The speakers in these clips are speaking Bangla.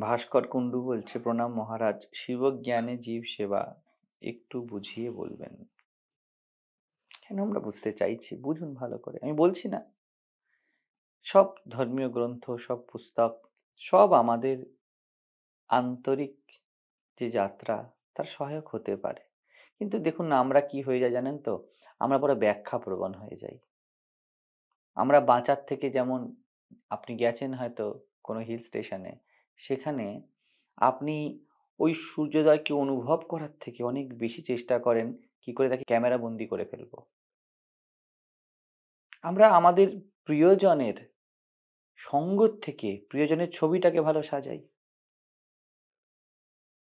ভাস্কর কুণ্ডু বলছে, প্রণাম মহারাজ, শিবজ্ঞানে জীব সেবা একটু বুঝিয়ে বলবেন। কেন আমরা বুঝতে চাইছি, বুঝুন ভালো করে। আমি বলছি না সব ধর্মীয় গ্রন্থ, সব পুস্তক, সব আমাদের আন্তরিক যে যাত্রা তার সহায়ক হতে পারে। কিন্তু দেখুন না, আমরা কি হয়ে যায় জানেন তো, আমরা বড় ব্যাখ্যা প্রবণ হয়ে যাই। আমরা বাঁচার থেকে, যেমন আপনি গেছেন হয়তো কোনো হিল স্টেশনে, সেখানে আপনি ওই সূর্যোদয়কে অনুভব করার থেকে অনেক বেশি চেষ্টা করেন কি করে তাকে ক্যামেরা বন্দি করে ফেলবো। আমরা আমাদের প্রিয়জনের সঙ্গত থেকে প্রিয়জনের ছবিটাকে ভালো সাজাই,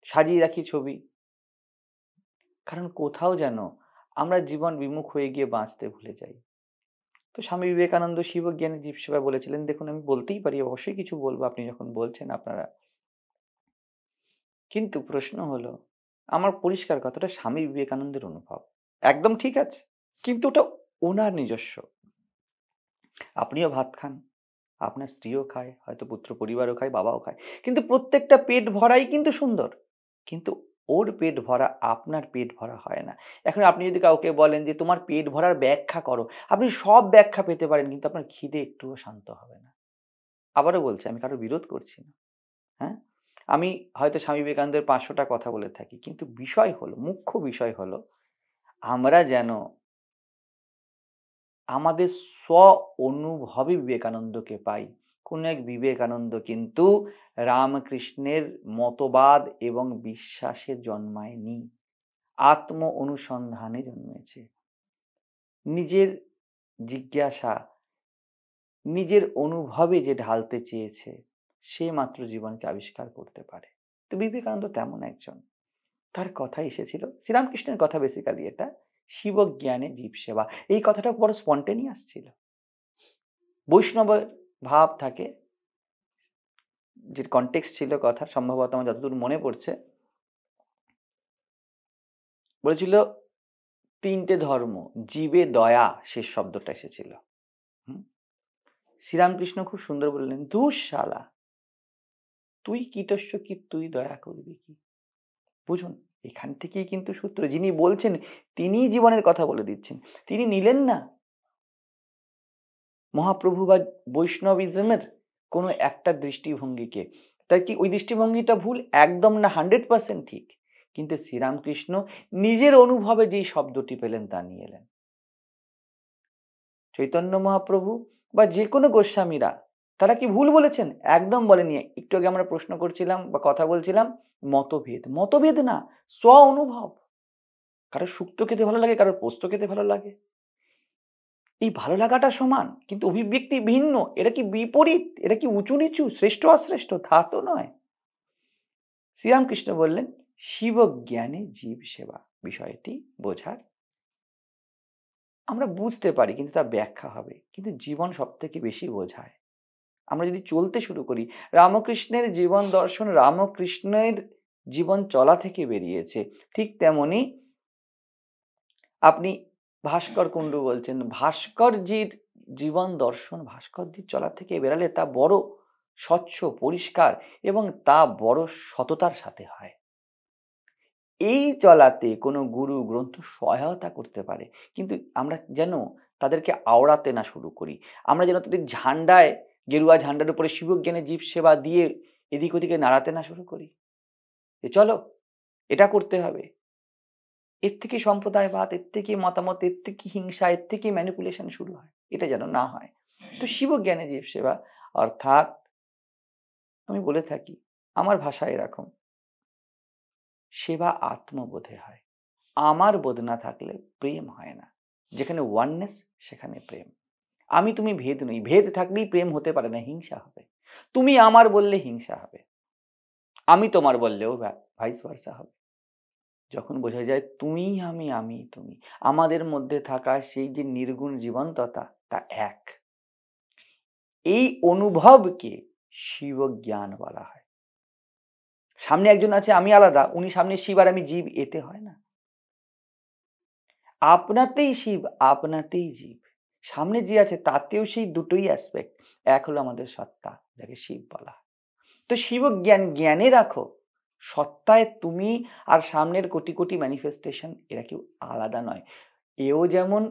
সাজিয়ে রাখি ছবি, কারণ কোথাও যেন আমরা জীবন বিমুখ হয়ে গিয়ে বাঁচতে ভুলে যাই। তো স্বামী বিবেকানন্দ শিবজ্ঞানী জীব সেবা বলেছিলেন। দেখুন, আমি বলতেই পারি, অবশ্যই কিছু বলবো আপনি যখন বলছেন আপনারা, কিন্তু প্রশ্ন হলো, আমার পরিষ্কার কথাটা স্বামী বিবেকানন্দের অনুভব, একদম ঠিক আছে, কিন্তু ওটা ওনার নিজস্ব। আপনিও ভাত খান, আপনার স্ত্রীও খায়, হয়তো পুত্র পরিবারও খায়, বাবাও খায়, কিন্তু প্রত্যেকটা পেট ভরাই কিন্তু সুন্দর, কিন্তু ওর পেট ভরা আপনার পেট ভরা হয় না। এখন আপনি যদি কাউকে বলেন যে তোমার পেট ভরার ব্যাখ্যা করো, আপনি সব ব্যাখ্যা পেতে পারেন, কিন্তু আপনার খিদে একটুও শান্ত হবে না। আবারও বলছি, আমি কারো বিরোধ করছি না। হ্যাঁ, আমি হয়তো স্বামী বিবেকানন্দের 500টা কথা বলে থাকি, কিন্তু বিষয় হলো, মুখ্য বিষয় হলো, আমরা যেন আমাদের স্ব অনুভবে বিবেকানন্দকে পাই। কোন এক বিবেকানন্দ কিন্তু রামকৃষ্ণের মতবাদ এবং বিশ্বাসে জন্মায়নি, আত্ম অনুসন্ধানে জন্মেছে। নিজের জিজ্ঞাসা, নিজের অনুভবে যে ঢালতে চেয়েছে, সে মাত্র জীবনকে আবিষ্কার করতে পারে। তো বিবেকানন্দ তেমন একজন। তার কথা এসেছিল, শ্রীরামকৃষ্ণের কথা বেসিক্যালি এটা, শিবজ্ঞানে জীব সেবা। এই কথাটা বড় স্পন্টেনিয়াস ছিল, বৈষ্ণবের ভাব থাকে, যে কনটেক্সট ছিল কথা, সম্ভবত আমার যতদূর মনে পড়ছে, বলেছিল তিনটে ধর্ম, জীবে দয়া, শেষ শব্দটা এসেছিল। শ্রীরামকৃষ্ণ খুব সুন্দর বললেন, দুঃশালা, তুই কীটস্য কি, তুই দয়া করবি কি। বুঝুন, এখান থেকেই কিন্তু সূত্র। যিনি বলছেন তিনি জীবনের কথা বলে দিচ্ছেন। তিনি নিলেন না মহাপ্রভু বা বৈষ্ণবিজমের কোনো একটা দৃষ্টিভঙ্গিকে। তাই কি ওই দৃষ্টিভঙ্গিটা ভুল? একদম না, 100% ঠিক। কিন্তু শ্রীরামকৃষ্ণ নিজের অনুভবে যেই শব্দটি পেলেন তা নিয়ে এলেন। চৈতন্য মহাপ্রভু বা যে কোনো গোস্বামীরা, তারা কি ভুল বলেছেন? একদম বলেনি। একটু আগে আমরা প্রশ্ন করছিলাম বা কথা বলছিলাম, মতভেদ, মতভেদ না, স্ব অনুভব। কারোর শুক্তো খেতে ভালো লাগে, কারোর পোস্ত খেতে ভালো লাগে, এই ভালো লাগাটা সমান, কিন্তু অভিব্যক্তি ভিন্ন। এটা কি বিপরীত? এটা কি উঁচু নিচু, শ্রেষ্ঠ অশ্রেষ্ঠ? তা তো নয়। শ্রীরামকৃষ্ণ বললেন শিবজ্ঞানে জীব সেবা, বিষয়টি বোঝার, আমরা বুঝতে পারি, কিন্তু তার ব্যাখ্যা হবে, কিন্তু জীবন সব থেকে বেশি বোঝায়। আমরা যদি চলতে শুরু করি, রামকৃষ্ণের জীবন দর্শন রামকৃষ্ণের জীবন চলা থেকে বেরিয়েছে। ঠিক তেমনি আপনি ভাস্কর কুণ্ডু বলছেন, ভাস্করজির জীবন দর্শন ভাস্করজির চলা থেকে বেরালে তা বড় স্বচ্ছ, পরিষ্কার এবং তা বড় সততার সাথে হয়। এই চলাতে কোনো গুরু গ্রন্থ সহায়তা করতে পারে, কিন্তু আমরা যেন তাদেরকে আওড়াতে না শুরু করি। আমরা যেন তাদের ঝান্ডায়, গেরুয়া ঝান্ডার উপরে শিবজ্ঞানে জীব সেবা দিয়ে এদিক ওদিকে নাড়াতে না শুরু করি, যে চলো এটা করতে হবে। এর থেকে সম্প্রদায়বাদ, এর থেকে মতামত, এর থেকে হিংসা, এর থেকে ম্যানিপুলেশন শুরু হয়, এটা যেন না হয়। তো শিবজ্ঞানে জীব সেবা অর্থাৎ, আমি বলে থাকি, আমার ভাষা এরকম, সেবা আত্মবোধে হয়। আমার বোধ না থাকলে প্রেম হয় না। যেখানে ওয়াননেস, সেখানে প্রেম। আমি তুমি ভেদ নই, ভেদ থাকলেই প্রেম হতে পারে না, হিংসা হবে। তুমি আমার বললে হিংসা হবে, আমি তোমার বললেও ভাইস ভার্সা হবে। যখন বোঝা যায় তুমি আমি, আমি তুমি, আমাদের মধ্যে থাকা সেই যে নির্গুণ জীবন্ততা, তা এক, এই অনুভবকে শিবজ্ঞান বলা হয়। সামনে একজন আছে, আমি আলাদা, উনি সামনে শিব আর আমি জীব, এতে হয় না। আপনাতেই শিব, আপনাতেই জীব, সামনে যে আছে তাতেও সেই দুটোই অ্যাসপেক্ট। এক হলো আমাদের সত্তা, যাকে শিব বলা হয়। তো শিব জ্ঞান জ্ঞানে রাখো, সত্তায় তুমি আর সামনের কোটি কোটি ম্যানিফেস্টেশন এরা কেউ আলাদা নয়। এও যেমন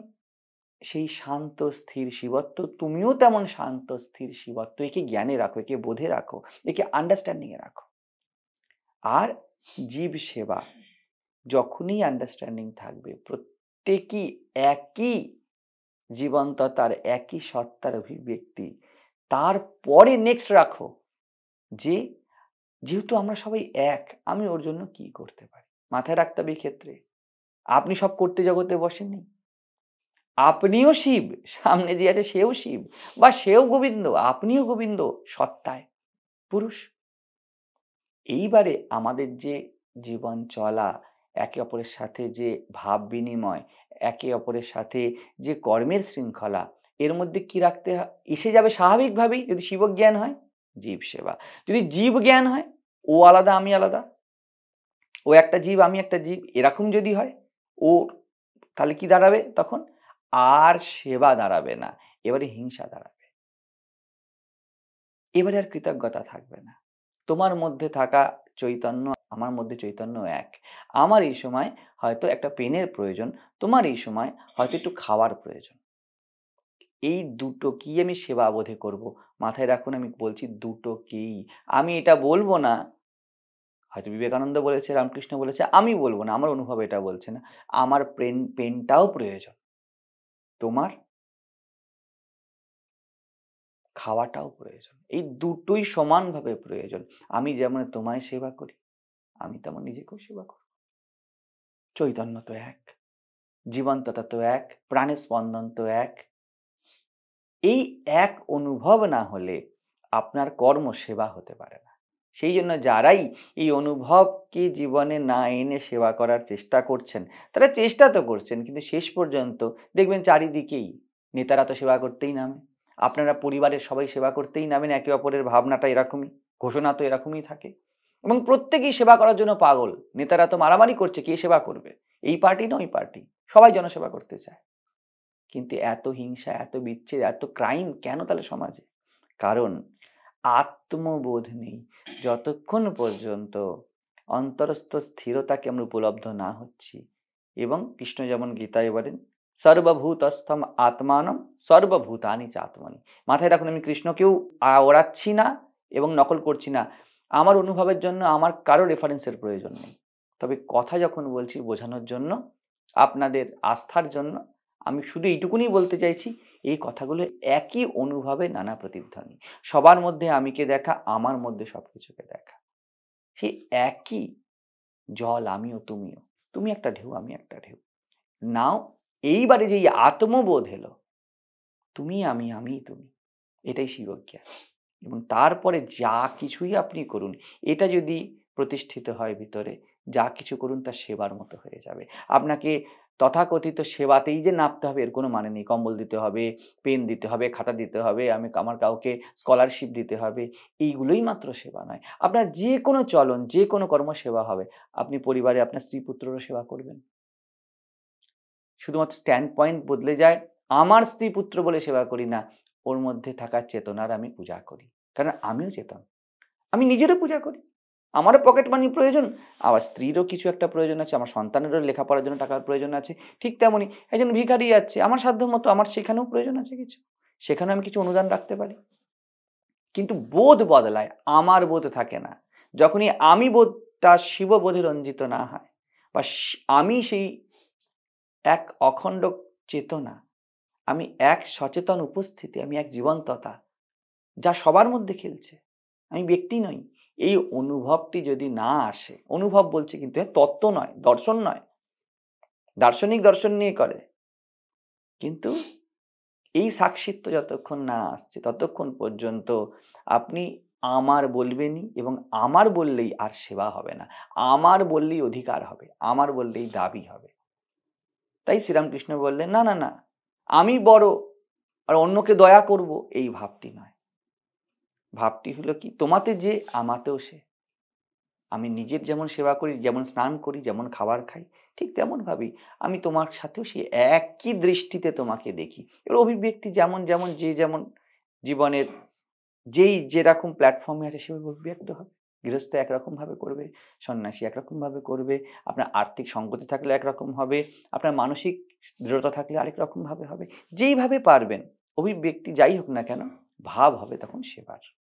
সেই শান্ত স্থির শিবত্ব, তুমিও তেমন শান্ত স্থির শিবত্ব। একে জ্ঞানে রাখো, একে বোধে রাখো, একে আন্ডারস্ট্যান্ডিং এ রাখো। আর জীব সেবা, যখনই আন্ডারস্ট্যান্ডিং থাকবে, প্রত্যেকই একই জীবন্ততার, একই সত্তার অভিব্যক্তি, তারপরে নেক্সট রাখো যে যেহেতু আমরা সবাই এক, আমি ওর জন্য কি করতে পারি। মাথায় রাখতে হবে এই ক্ষেত্রে আপনি সব করতে জগতে বসেননি, আপনিও শিব, সামনে যে আছে সেও শিব, বা সেও গোবিন্দ, আপনিও গোবিন্দ সত্তায় পুরুষ। এইবারে আমাদের যে জীবন চলা, একে অপরের সাথে যে ভাব বিনিময়, একে অপরের সাথে যে কর্মের শৃঙ্খলা, এর মধ্যে কি রাখতে এসে যাবে স্বাভাবিকভাবেই। যদি শিবজ্ঞান হয়, জীব সেবা। যদি জীব জ্ঞান হয়, ও আলাদা আমি আলাদা, ও একটা জীব আমি একটা জীব, এরকম যদি হয়, ও তাহলে কি দাঁড়াবে তখন? আর সেবা দাঁড়াবে না, এবারে হিংসা দাঁড়াবে, এবারে আর কৃতজ্ঞতা থাকবে না। তোমার মধ্যে থাকা চৈতন্য, আমার মধ্যে চৈতন্য এক। আমার এই সময় হয়তো একটা পেনের প্রয়োজন, তোমার এই সময় হয়তো একটু খাওয়ার প্রয়োজন। এই দুটো কি আমি সেবা বোধে করব। মাথায় রাখুন, আমি বলছি দুটো কি। আমি এটা বলবো না, হয়তো বিবেকানন্দ বলেছে, রামকৃষ্ণ বলেছে, আমি বলবো না, আমার অনুভব এটা বলছে না। আমার পেনটাও প্রয়োজন, তোমার খাওয়াটাও প্রয়োজন। এই দুটোই সমানভাবে প্রয়োজন। আমি যেমন তোমায় সেবা করি, আমি তেমন নিজেকেও সেবা করি। চৈতন্য তো এক, জীবন্ততা তো এক, প্রাণের স্পন্দন তো এক। এই এক অনুভব না হলে আপনার কর্ম সেবা হতে পারে না। সেই জন্য যারাই এই অনুভবকে জীবনে না এনে সেবা করার চেষ্টা করছেন, তারা চেষ্টা তো করছেন, কিন্তু শেষ পর্যন্ত দেখবেন চারিদিকেই নেতারা তো সেবা করতেই নামে, আপনারা পরিবারের সবাই সেবা করতেই নামেন, একে অপরের ভাবনাটা এরকমই, ঘোষণা তো এরকমই থাকে, এবং প্রত্যেকেই সেবা করার জন্য পাগল। নেতারা তো মারামারি করছে কে সেবা করবে, এই পার্টি না ওই পার্টি, সবাই জনসেবা করতে চায়। কিন্তু এত হিংসা, এত বিচ্ছেদ, এত ক্রাইম কেন তাহলে সমাজে? কারণ আত্মবোধ নেই। যতক্ষণ পর্যন্ত অন্তরস্থ স্থিরতাকে আমরা উপলব্ধ না হচ্ছি, এবং কৃষ্ণ যেমন গীতায় বলেন, সর্বভূতস্থম আত্মানম সর্বভূতানি চাত্মনি। মাথায় রাখুন, আমি কৃষ্ণকেও ওড়াচ্ছি না এবং নকল করছি না। আমার অনুভবের জন্য আমার কারো রেফারেন্সের প্রয়োজন নেই। তবে কথা যখন বলছি বোঝানোর জন্য, আপনাদের আস্থার জন্য, আমি শুধু এইটুকুনি বলতে চাইছি, এই কথাগুলো একই অনুভবে নানা প্রতিধ্বনি। সবার মধ্যে আমিকে দেখা, আমার মধ্যে সবকিছুকে দেখা। সে একই জল, আমিও তুমিও, তুমি একটা ঢেউ আমি একটা ঢেউ। নাও এইবারে যে আত্মবোধ এলো, তুমি আমি, আমি তুমি, এটাই শিবজ্ঞান। এবং তারপরে যা কিছুই আপনি করুন, এটা যদি প্রতিষ্ঠিত হয় ভিতরে, যা কিছু করুন তা সেবার মতো হয়ে যাবে। আপনাকে তথাকথিত সেবাতেই যে নামতে হবে এর কোনো মানে নেই। কম্বল দিতে হবে, পেন দিতে হবে, খাতা দিতে হবে, আমার কাউকে স্কলারশিপ দিতে হবে, এইগুলোই মাত্র সেবা নয়। আপনার যে কোনো চলন, যে কোনো কর্ম সেবা হবে। আপনি পরিবারে আপনার স্ত্রী পুত্ররও সেবা করবেন, শুধুমাত্র স্ট্যান্ড পয়েন্ট বদলে যায়। আমার স্ত্রী পুত্র বলে সেবা করি না, ওর মধ্যে থাকা চেতনার আমি পূজা করি, কারণ আমিও চেতন। আমি নিজেরও পূজা করি, আমারও পকেট মানি প্রয়োজন, আবার স্ত্রীরও কিছু একটা প্রয়োজন আছে, আমার সন্তানেরও লেখাপড়ার জন্য টাকার প্রয়োজন আছে। ঠিক তেমনই একজন ভিখারি যাচ্ছে, আমার সাধ্য মতো আমার সেখানেও প্রয়োজন আছে কিছু, সেখানেও আমি কিছু অনুদান রাখতে পারি। কিন্তু বোধ বদলায়, আমার বোধ থাকে না। যখনই আমি বোধটা শিববোধে রঞ্জিত না হয়, বা আমি সেই এক অখণ্ড চেতনা, আমি এক সচেতন উপস্থিতি, আমি এক জীবন্ততা যা সবার মধ্যে খেলছে, আমি ব্যক্তি নই, এই অনুভবটি যদি না আসে, অনুভব বলছে কিন্তু তত্ত্ব নয়, দর্শন নয়, দার্শনিক দর্শন নিয়ে করে, কিন্তু এই সাক্ষিত্ব যতক্ষণ না আসছে ততক্ষণ পর্যন্ত আপনি আমার বলবেনই, এবং আমার বললেই আর সেবা হবে না, আমার বললেই অধিকার হবে, আমার বললেই দাবি হবে। তাই শ্রীরামকৃষ্ণ বললেন, না না না, আমি বড় আর অন্যকে দয়া করব, এই ভাবটি নয়। ভাবটি হলো কি, তোমাতে যে আমাতেও সে। আমি নিজের যেমন সেবা করি, যেমন স্নান করি, যেমন খাবার খাই, ঠিক তেমন ভাবেই আমি তোমার সাথেও সেই একই দৃষ্টিতে তোমাকে দেখি। এর অভিব্যক্তি যেমন যেমন যে যেমন জীবনের যেই যেরকম প্ল্যাটফর্মে আছে সেভাবে অভিব্যক্ত হবে। গৃহস্থ একরকমভাবে করবে, সন্ন্যাসী একরকমভাবে করবে, আপনার আর্থিক সঙ্গতি থাকলে একরকম হবে, আপনার মানসিক দৃঢ়তা থাকলে আরেক রকমভাবে হবে। যেইভাবে পারবেন অভিব্যক্তি যাই হোক না কেন, ভাব হবে তখন সেবার।